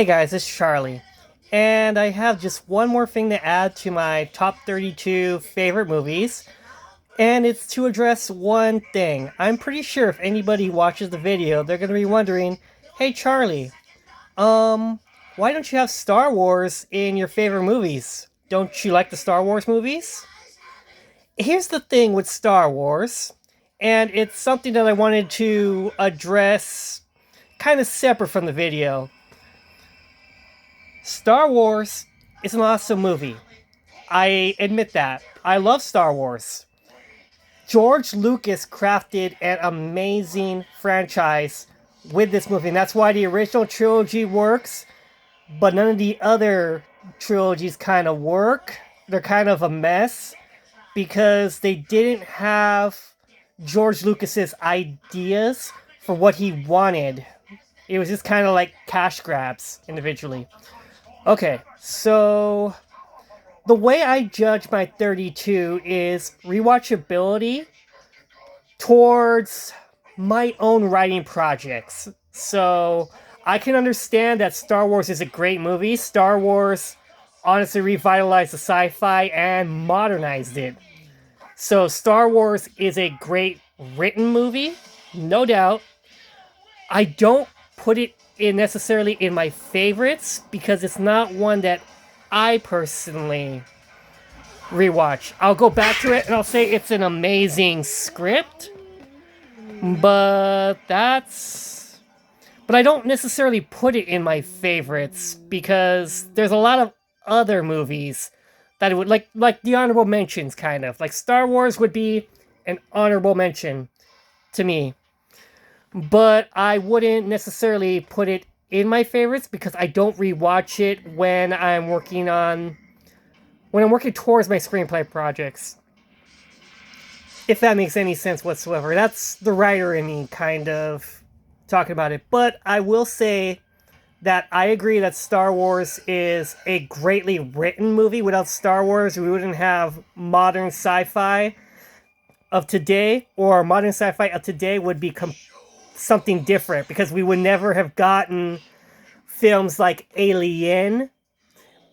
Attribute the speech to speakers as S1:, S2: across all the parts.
S1: Hey guys, it's Charlie. And I have just one more thing to add to my top 32 favorite movies, and it's to address one thing. I'm pretty sure if anybody watches the video, they're going to be wondering, "Hey Charlie, why don't you have Star Wars in your favorite movies? Don't you like the Star Wars movies?" Here's the thing with Star Wars, and it's something that I wanted to address kind of separate from the video. Star Wars is an awesome movie. I admit that. I love Star Wars. George Lucas crafted an amazing franchise with this movie, and that's why the original trilogy works, but none of the other trilogies kind of work. They're kind of a mess because they didn't have George Lucas's ideas for what he wanted. It was just kind of like cash grabs individually. Okay, so the way I judge my 32 is rewatchability towards my own writing projects. So I can understand that Star Wars is a great movie. Star Wars honestly revitalized the sci-fi and modernized it. So Star Wars is a great written movie, no doubt. I don't put it in necessarily in my favorites because it's not one that I personally rewatch. I'll go back to it and I'll say it's an amazing script, but that's but I don't necessarily put it in my favorites because there's a lot of other movies that it would like the honorable mentions kind of. Like Star Wars would be an honorable mention to me, but I wouldn't necessarily put it in my favorites because I don't rewatch it when I'm working towards my screenplay projects. If that makes any sense whatsoever. That's the writer in me kind of talking about it. But I will say that I agree that Star Wars is a greatly written movie. Without Star Wars, we wouldn't have modern sci-fi of today, or modern sci-fi of today would be something different because we would never have gotten films like Alien,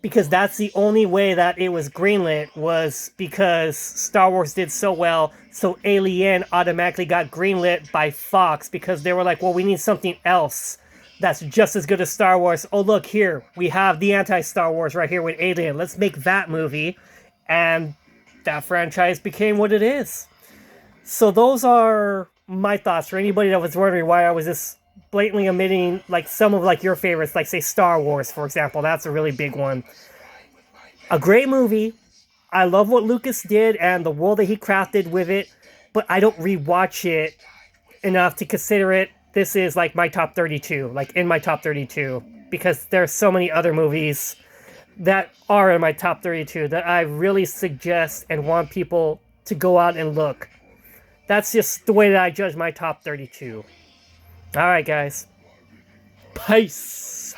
S1: because that's the only way that it was greenlit was because Star Wars did so well. So Alien automatically got greenlit by Fox because they were like, well, we need something else that's just as good as Star Wars. Oh, look here. We have the anti-Star Wars right here with Alien. Let's make that movie. And that franchise became what it is. So those are my thoughts for anybody that was wondering why I was just blatantly omitting like some of like your favorites, like say Star Wars, for example. That's a really big one. A great movie. I love what Lucas did and the world that he crafted with it, but I don't rewatch it enough to consider it. This is like my top 32, like in my top 32, because there's so many other movies that are in my top 32 that I really suggest and want people to go out and look. That's just the way that I judge my top 32. All right, guys. Peace.